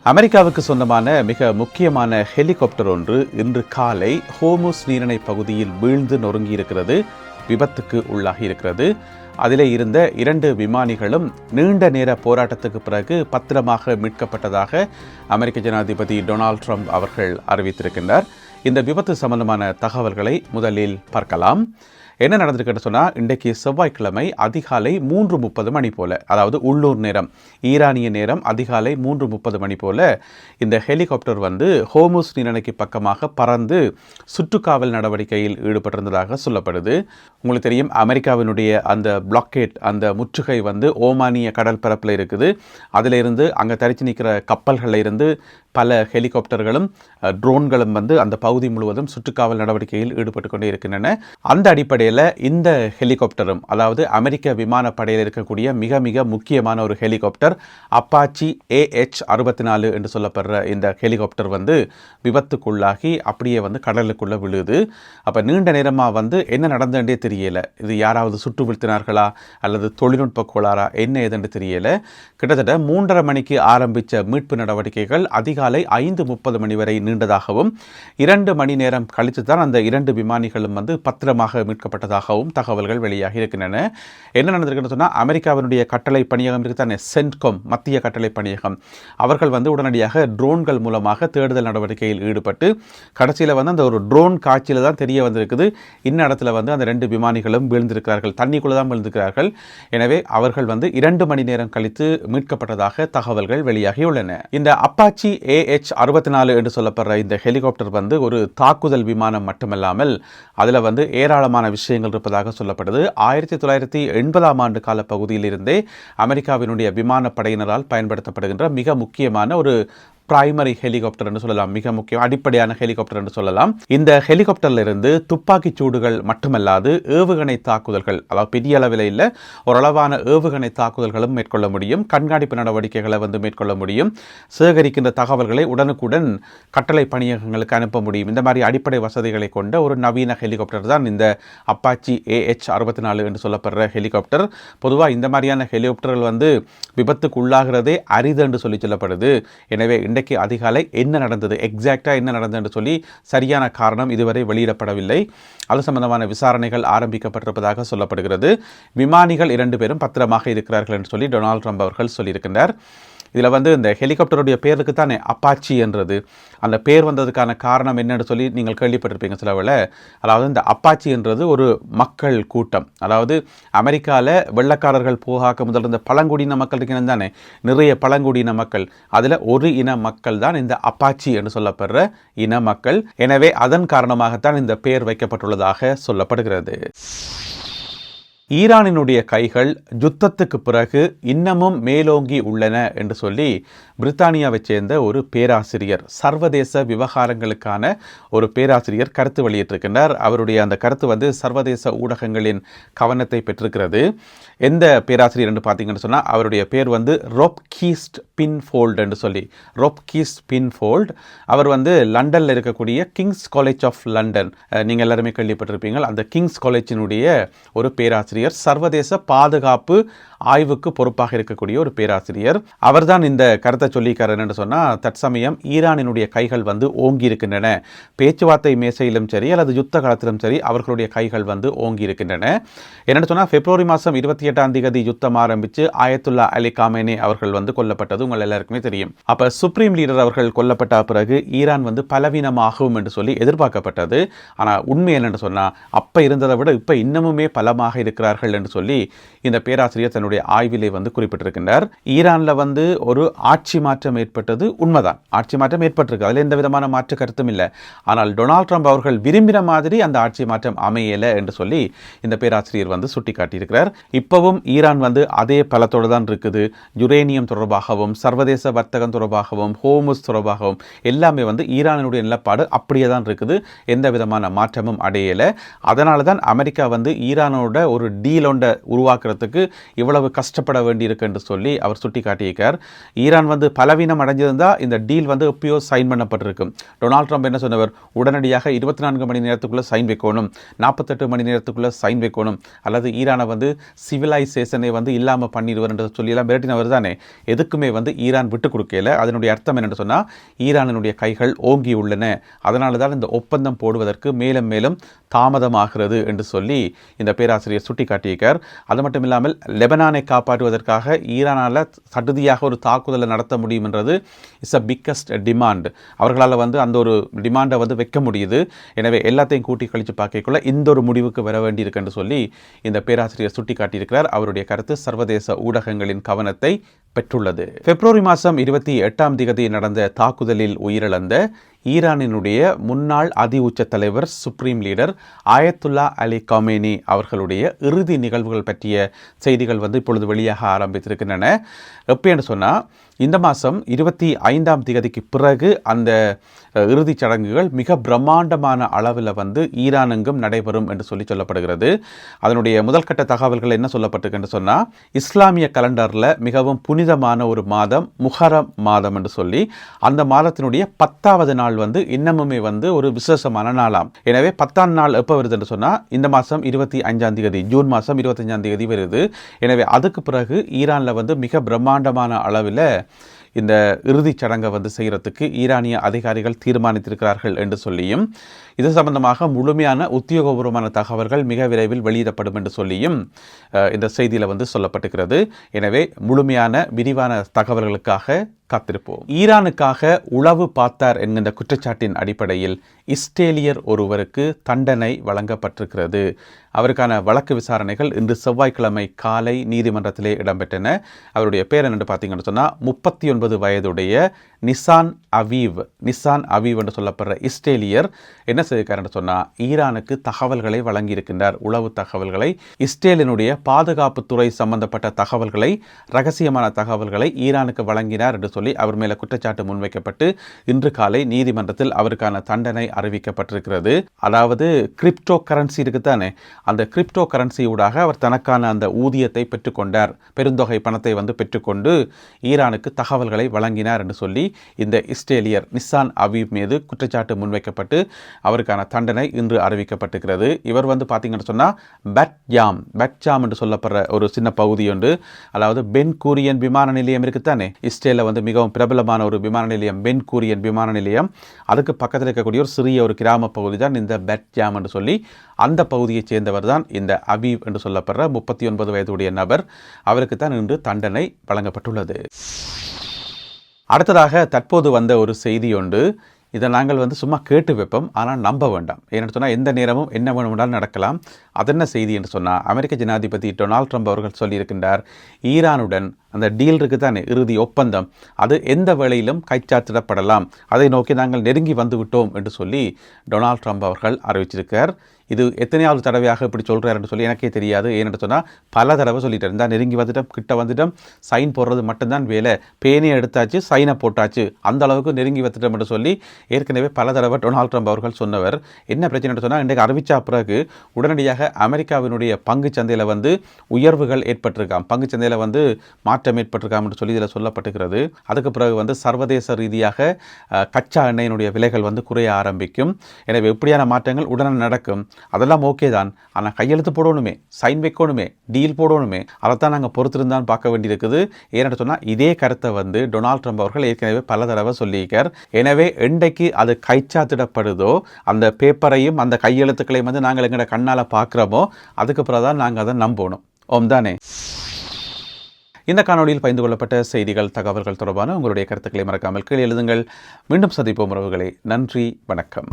அமெரிக்காவுக்கு சொந்தமான மிக முக்கியமான ஹெலிகாப்டர் ஒன்று இன்று காலை ஹோர்முஸ் நீரிணை பகுதியில் வீழ்ந்து நொறுங்கியிருக்கிறது, விபத்துக்கு உள்ளாகி இருக்கிறது. அதிலே இருந்த 2 விமானிகளும் நீண்ட நேர போராட்டத்துக்கு பிறகு பத்திரமாக மீட்கப்பட்டதாக அமெரிக்க ஜனாதிபதி டொனால்ட் ட்ரம்ப் அவர்கள் அறிவித்திருக்கின்றார். இந்த விபத்து சம்பந்தமான தகவல்களை முதலில் பார்க்கலாம். என்ன நடந்திருக்குன்னு சொன்னால், இன்றைக்கு செவ்வாய்க்கிழமை அதிகாலை 3:30 மணி போல், அதாவது உள்ளூர் நேரம், ஈரானிய நேரம் அதிகாலை 3:30 மணி போல் இந்த ஹெலிகாப்டர் ஹோர்முஸ் நீரிணைக்கு பக்கமாக பறந்து சுற்றுக்காவல் நடவடிக்கையில் ஈடுபட்டிருந்ததாக சொல்லப்படுது. உங்களுக்கு தெரியும், அமெரிக்காவினுடைய அந்த பிளாக்கேட், அந்த முற்றுகை ஓமானிய கடல் பரப்பில் இருக்குது. அதிலிருந்து அங்கே தரிச்சு நிற்கிற கப்பல்களில் இருந்து பல ஹெலிகாப்டர்களும் ட்ரோன்களும் அந்த பகுதி முழுவதும் சுற்றுக்காவல் நடவடிக்கையில் ஈடுபட்டு கொண்டே இருக்கின்றன. அந்த அடிப்படையில் இந்த ஹெலிகாப்டரும், அதாவது அமெரிக்க விமானப்படையில் இருக்கக்கூடிய மிக மிக முக்கியமான ஒரு ஹெலிகாப்டர் அப்பாச்சி AH-64 என்று சொல்லப்படுற இந்த ஹெலிகாப்டர் விபத்துக்குள்ளாகி அப்படியே கடலுக்குள்ள விழுது. அப்போ நீண்ட நேரமாக என்ன நடந்தே தெரியல. இது யாராவது சுட்டு வீழ்த்தினார்களா அல்லது தொழில்நுட்ப கோளாறா என்ன ஏதென்று தெரியல. கிட்டத்தட்ட 3:30 மணிக்கு ஆரம்பித்த மீட்பு நடவடிக்கைகள் அதிகாலை 5:30 மணி வரை நீண்டதாகவும் 2 மணி நேரம் கழித்து தான் அந்த 2 விமானிகளும் பத்திரமாக மீட்கப்பட்டதாகவும் தகவல்கள் வெளியாகி இருக்கின்றன. என்ன நடந்திருக்குன்னு சொன்னால், அமெரிக்காவினுடைய கட்டளை பணியகம் இருக்குதானே, சென்ட்கோம், மத்திய கட்டளை பணியகம், அவர்கள் உடனடியாக ட்ரோன்கள் மூலமாக தேடுதல் நடவடிக்கையில் ஈடுபட்டு கடைசியில் அந்த ஒரு ட்ரோன் காட்சியில் தான் தெரிய வந்திருக்குது இந்த இடத்துல அந்த 2 விமானிகளும் வீழ்ந்திருக்கிறார்கள், தண்ணிக்குள்ளே தான் வீழ்ந்திருக்கிறார்கள். எனவே அவர்கள் 2 மணி நேரம் கழித்து மீட்கப்பட்டதாக தகவல்கள் வெளியாகியுள்ளன. இந்த அப்பாச்சி AH-64 என்று சொல்லப்படுற இந்த ஹெலிகாப்டர் ஒரு தாக்குதல் விமானம் மட்டுமல்லாமல் அதில் ஏராளமான விஷயங்கள் இருப்பதாக சொல்லப்படுது. 1980ஆம் ஆண்டு கால பகுதியில் இருந்தே அமெரிக்காவினுடைய விமானப்படையினரால் பயன்படுத்தப்படுகின்ற மிக முக்கியமான ஒரு பிரைமரி ஹெலிகாப்டர் என்று சொல்லலாம், மிக முக்கியம் அடிப்படையான ஹெலிகாப்டர் என்று சொல்லலாம். இந்த ஹெலிகாப்டரில் இருந்து துப்பாக்கி சூடுகள் மட்டுமல்லாது ஏவுகணை தாக்குதல்கள், அதாவது பெரிய அளவில் இல்லை, ஓரளவான ஏவுகணை தாக்குதல்களும் மேற்கொள்ள முடியும், கண்காணிப்பு நடவடிக்கைகளை மேற்கொள்ள முடியும், சேகரிக்கின்ற தகவல்களை உடனுக்குடன் கட்டளை பணியகங்களுக்கு அனுப்ப முடியும். இந்த மாதிரி அடிப்படை வசதிகளை கொண்ட ஒரு நவீன ஹெலிகாப்டர் தான் இந்த அப்பாச்சி AH-64 என்று சொல்லப்படுற ஹெலிகாப்டர். பொதுவாக இந்த மாதிரியான ஹெலிகாப்டர்கள் விபத்துக்கு உள்ளாகிறதே அரிது என்று சொல்லப்படுது. எனவே இன்றைக்கு அதிகாலை என்ன நடந்தது, எக்ஸாக்டாக என்ன நடந்தது என்று சொல்லி சரியான காரணம் இதுவரை வெளியிடப்படவில்லை. அது சம்பந்தமான விசாரணைகள் ஆரம்பிக்கப்பட்டிருப்பதாக சொல்லப்படுகிறது. விமானிகள் 2 பேரும் பத்திரமாக இருக்கிறார்கள் என்று சொல்லி டொனால்ட் ட்ரம்ப் அவர்கள் சொல்லியிருக்கின்றார். இதில் இந்த ஹெலிகாப்டருடைய பேருக்கு தானே அப்பாச்சி என்றது, அந்த பேர் வந்ததுக்கான காரணம் என்னன்னு சொல்லி நீங்கள் கேள்விப்பட்டிருப்பீங்க சிலவில். அதாவது இந்த அப்பாச்சி என்றது ஒரு மக்கள் கூட்டம், அதாவது அமெரிக்காவில் வெள்ளக்காரர்கள் போகாக்க முதல் இருந்த பழங்குடியின மக்கள் இருக்கிறது தானே, நிறைய பழங்குடியின மக்கள், அதில் ஒரு இன மக்கள் தான் இந்த அப்பாச்சி என்று சொல்லப்படுற இன மக்கள். எனவே அதன் காரணமாகத்தான் இந்த பெயர் வைக்கப்பட்டுள்ளதாக சொல்லப்படுகிறது. ஈரானினுடைய கைகள் யுத்தத்துக்கு பிறகு இன்னமும் மேலோங்கி உள்ளன என்று சொல்லி பிரித்தானியாவைச் சேர்ந்த ஒரு பேராசிரியர், சர்வதேச விவகாரங்களுக்கான ஒரு பேராசிரியர் கருத்து வெளியிட்டிருக்கின்றார். அவருடைய அந்த கருத்து சர்வதேச ஊடகங்களின் கவனத்தை பெற்றிருக்கிறது. எந்த பேராசிரியர் என்று பார்த்தீங்கன்னு சொன்னால், அவருடைய பேர் ரோப்கீஸ்ட் பின்ஃபோல்ட் என்று சொல்லி, ரோப்கீஸ்ட் பின்ஃபோல்ட். அவர் லண்டனில் இருக்கக்கூடிய கிங்ஸ் காலேஜ் ஆஃப் லண்டன், நீங்கள் எல்லாருமே கேள்விப்பட்டிருப்பீங்க, அந்த கிங்ஸ் காலேஜினுடைய ஒரு பேராசிரியர், சர்வதேச பாதுகாப்பு ஆய்வுக்கு பொறுப்பாக இருக்கக்கூடிய ஒரு பேராசிரியர். அவர்தான் இந்த கருத்தை சொல்லியிருக்கார். என்னென்னு சொன்னால், தற்சமயம் ஈரானினுடைய கைகள் ஓங்கி இருக்கின்றன, பேச்சுவார்த்தை மேசையிலும் சரி அல்லது யுத்த காலத்திலும் சரி அவர்களுடைய கைகள் ஓங்கி இருக்கின்றன. என்னென்னு சொன்னால், பிப்ரவரி மாதம் 28ஆம் தேதி யுத்தம் ஆரம்பித்து ஆயத்துல்லா அலி காமேனி அவர்கள் கொல்லப்பட்டது உங்கள் எல்லாருக்குமே தெரியும். அப்போ சுப்ரீம் லீடர் அவர்கள் கொல்லப்பட்ட பிறகு ஈரான் பலவீனமாகும் என்று சொல்லி எதிர்பார்க்கப்பட்டது. ஆனால் உண்மை என்னென்னு சொன்னால், அப்போ இருந்ததை விட இப்போ இன்னமுமே பலமாக இருக்கிறார்கள் என்று சொல்லி இந்த பேராசிரியர் தன்னுடைய ஆய்விலே குறிப்பிட்டிருக்கின்றார். ஈரானில் ஒரு ஆட்சி மாற்றம் ஏற்பட்டது உண்மைதான், ஆட்சி மாற்றம் ஏற்பட்டிருக்கு, அதில் எந்த விதமான மாற்று கருத்தும் இல்லை. ஆனால் டொனால்ட் ட்ரம்ப் அவர்கள் விரும்பின மாதிரி அந்த ஆட்சி மாற்றம் அமையலை என்று சொல்லி இந்த பேராசிரியர் சுட்டி காட்டியிருக்கிறார். இப்பவும் ஈரான் அதே பலத்தோடு தான் இருக்குது. யுரேனியம் தொடர்பாகவும் சர்வதேச வர்த்தகம் தொடர்பாகவும் ஹோர்முஸ் தொடர்பாகவும் எல்லாமே ஈரானினுடைய நிலப்பாடு அப்படியே தான் இருக்குது, எந்த விதமான மாற்றமும் அடையலை. அதனால தான் அமெரிக்கா ஈரானோட ஒரு டீல் ஒன்றை உருவாக்குறதுக்கு இவ்வளவு கஷ்டப்பட வேண்டியிருக்கு என்று சொல்லி அவர் சுட்டி காட்டியிருக்கார். ஈரான் பலவீனம் அடைஞ்சிருந்தால் இந்த டீல் வந்து எப்பயோ சைன் பண்ணப்பட்டிருக்கும். டொனால்ட் ட்ரம்ப் என்ன சொன்னவர், உடனடியாக 24 மணி நேரத்துக்குள்ளே சைன் வைக்கணும், 48 மணி நேரத்துக்குள்ளே சைன் வைக்கணும், அல்லது ஈரானை வந்து சிவிலைசேஷனை வந்து இல்லாமல் பண்ணிடுவார் என்று சொல்லியெல்லாம் மிரட்டினவர் தானே. எதுக்குமே வந்து ஈரான் விட்டு கொடுக்கல. அதனுடைய அர்த்தம் என்னென்னு சொன்னால், ஈரானினுடைய கைகள் ஓங்கி உள்ளன, அதனால தான் இந்த ஒப்பந்தம் போடுவதற்கு மேலும் மேலும் தாமதமாகிறது என்று சொல்லி இந்த பேராசிரியர் சுட்டிக்காட்டியிருக்கார். அது மட்டும் இல்லாமல் லெபனானை காப்பாற்றுவதற்காக ஈரானால் சடுதியாக ஒரு தாக்குதலை நடத்த முடியும் என்றது இஸ் அ பிக்கஸ்ட் டிமாண்ட். அவர்களால் வந்து அந்த ஒரு டிமாண்டை வந்து வைக்க முடியுது. எனவே எல்லாத்தையும் கூட்டி கழித்து பார்க்கக்குள்ள இந்த ஒரு முடிவுக்கு வர வேண்டியிருக்கு என்று சொல்லி இந்த பேராசிரியர் சுட்டிக்காட்டியிருக்கிறார். அவருடைய கருத்து சர்வதேச ஊடகங்களின் கவனத்தை பெற்றுள்ளது. பிப்ரவரி மாதம் 28 நடந்த தாக்குதலில் உயிரிழந்த ஈரானினுடைய முன்னாள் அதி உச்ச தலைவர் supreme leader Ayatullah Ali Khamenei அவர்களுடைய இறுதி நிகழ்வுகள் பற்றிய செய்திகள் வந்து இப்பொழுது வெளியாக ஆரம்பித்திருக்கின்றன. எப்படின்னு சொன்னால், இந்த மாதம் 25 பிறகு அந்த இறுதிச் சடங்குகள் மிக பிரம்மாண்டமான அளவில் வந்து ஈரானெங்கும் நடைபெறும் என்று சொல்லப்படுகிறது. அதனுடைய முதல்கட்ட தகவல்கள் என்ன சொல்லப்பட்டிருக்கு சொன்னால், இஸ்லாமிய கலண்டரில் மிகவும் புனிதமான ஒரு மாதம் முஹர்ரம் மாதம் என்று சொல்லி, அந்த மாதத்தினுடைய 10வது நாள் வந்து இன்னமுமே வந்து ஒரு விசேஷமான நாளாம். எனவே 10ஆம் நாள் எப்போ வருது என்று சொன்னால், இந்த மாதம் 25 ஜூன் மாதம் 25 வருது. எனவே அதுக்கு பிறகு ஈரானில் வந்து மிக பிரம்மாண்டமான அளவில் இந்த இறுதிச் சடங்கை வந்து செய்கிறதுக்கு ஈரானிய அதிகாரிகள் தீர்மானித்திருக்கிறார்கள் என்று சொல்லியும், இது சம்பந்தமாக முழுமையான உத்தியோகபூர்வமான தகவல்கள் மிக விரைவில் வெளியிடப்படும் என்று சொல்லியும் இந்த செய்தியில் வந்து சொல்லப்பட்டிருக்கிறது. எனவே முழுமையான விரிவான தகவல்களுக்காக காத்திருப்போம். ஈரானுக்காக உளவு பார்த்தார் என்கின்ற குற்றச்சாட்டின் அடிப்படையில் இஸ்ரேலியர் ஒருவருக்கு தண்டனை வழங்கப்பட்டிருக்கிறது. அவருக்கான வழக்கு விசாரணைகள் இன்று செவ்வாய்க்கிழமை காலை நீதிமன்றத்திலே இடம்பெற்றன. அவருடைய பேர் என்னென்று பார்த்தீங்கன்னு சொன்னால், 39 வயதுடைய நிசான் அவீவ் என்று சொல்லப்படுற இஸ்ரேலியர் என்ன செய்திருக்காருன்னு சொன்னால், ஈரானுக்கு தகவல்களை வழங்கியிருக்கின்றார். உளவு தகவல்களை, இஸ்ரேலினுடைய பாதுகாப்புத்துறை சம்பந்தப்பட்ட தகவல்களை, ரகசியமான தகவல்களை ஈரானுக்கு வழங்கினார் என்று சொல்லி அவர் மேலே குற்றச்சாட்டு முன்வைக்கப்பட்டு இன்று காலை நீதிமன்றத்தில் அவருக்கான தண்டனை அறிவிக்கப்பட்டிருக்கிறது. அதாவது கிரிப்டோ கரன்சி இருக்குதானே, அந்த கிரிப்டோ கரன்சி ஊடாக அவர் தனக்கான அந்த ஊதியத்தை பெற்றுக்கொண்டார், பெருந்தொகை பணத்தை வந்து பெற்றுக்கொண்டு ஈரானுக்கு தகவல்களை வழங்கினார் என்று சொல்லி இந்த இஸ்ரேலியர் நிசான் அவீவ் மீது குற்றச்சாட்டு முன்வைக்கப்பட்டு அவருக்கான தண்டனை இன்று அறிவிக்கப்பட்டிருக்கிறது. இவர் வந்து பார்த்தீங்கன்னு சொன்னால் பெட்ஜாம் என்று சொல்லப்படுற ஒரு சின்ன பகுதி உண்டு. அதாவது பென் கூரியன் விமான நிலையம் இருக்குதானே, இஸ்ரேலில் வந்து மிகவும் பிரபலமான ஒரு விமான நிலையம் பென் கூரியன் விமான நிலையம், அதுக்கு பக்கத்தில் இருக்கக்கூடிய ஒரு சிறிய ஒரு கிராம பகுதி தான் இந்த பெட்ஜாம் என்று சொல்லி, அந்த பகுதியைச் சேர்ந்தவர் தான் இந்த அவீவ் என்று சொல்லப்படுற 39 வயதுடைய நபர். அவருக்கு தான் இன்று தண்டனை வழங்கப்பட்டுள்ளது. அடுத்ததாக தற்போது வந்த ஒரு செய்தி உண்டு. இதை நாங்கள் வந்து சும்மா கேட்டு வைப்போம், ஆனால் நம்ப வேண்டாம். ஏன்னு சொன்னால் எந்த நேரமும் என்ன வேணுமென்றாலும் நடக்கலாம். அதென்ன செய்தி என்று சொன்னால், அமெரிக்க ஜனாதிபதி டொனால்ட் ட்ரம்ப் அவர்கள் சொல்லியிருக்கின்றார், ஈரானுடன் அந்த டீல் இருக்குது தானே, இறுதி ஒப்பந்தம், அது எந்த வேளையிலும் கைச்சாத்திடப்படலாம், அதை நோக்கி நாங்கள் நெருங்கி வந்து விட்டோம் என்று சொல்லி டொனால்ட் ட்ரம்ப் அவர்கள் அறிவிச்சிருக்கார். இது எத்தனையாவது தடவையாக இப்படி சொல்கிறாருன்னு சொல்லி எனக்கே தெரியாது. ஏன்னு சொன்னால் பல தடவை சொல்லிட்டு இருந்தால், நெருங்கி வந்துட்டோம், கிட்ட வந்துட்டோம், சைன் போடுறது மட்டும்தான் வேலை, பேனியை எடுத்தாச்சு, சைனை போட்டாச்சு, அந்த அளவுக்கு நெருங்கி வந்துட்டோம் என்று சொல்லி ஏற்கனவே பல தடவை டொனால்ட் ட்ரம்ப் அவர்கள் சொன்னவர். என்ன பிரச்சனை சொன்னால், இன்றைக்கு அறிவித்த பிறகு உடனடியாக அமெரிக்காவினுடைய பங்கு சந்தையில் வந்து உயர்வுகள் ஏற்பட்டிருக்காம், பங்கு சந்தையில் வந்து மாற்றம் ஏற்பட்டிருக்காம் என்று சொல்லி இதில் சொல்லப்பட்டிருக்கிறது. அதுக்கு பிறகு வந்து சர்வதேச ரீதியாக கச்சா எண்ணெயினுடைய விலைகள் வந்து குறைய ஆரம்பிக்கும். எனவே இப்படியான மாற்றங்கள் உடனே நடக்கும். அதெல்லாம் ஓகே தான், ஆனால் கையெழுத்து போடணுமே, சைன் வைக்கணுமே, டீல் போடணுமே, அதைத்தான் நாங்கள் பொறுத்திருந்தான் பார்க்க வேண்டியிருக்குது. ஏன்னு சொன்னால் இதே கருத்தை வந்து டொனால்ட் ட்ரம்ப் அவர்கள் ஏற்கனவே பல தடவை சொல்லியிருக்கார். எனவே என்றைக்கு அது கைச்சாத்திடப்படுதோ, அந்த பேப்பரையும் அந்த கையெழுத்துக்களையும் வந்து நாங்கள் எங்களோட கண்ணால் பார்க்குறோமோ, அதுக்கு பிறகு தான் நாங்கள் அதை நம்பணும். ஓம் தானே. இந்த காணொலியில் பகிர்ந்து கொள்ளப்பட்ட செய்திகள், தகவல்கள் தொடர்பான உங்களுடைய கருத்துக்களை மறக்காமல் கீழே எழுதுங்கள். மீண்டும் சந்திப்போம் உறவுகளே. நன்றி, வணக்கம்.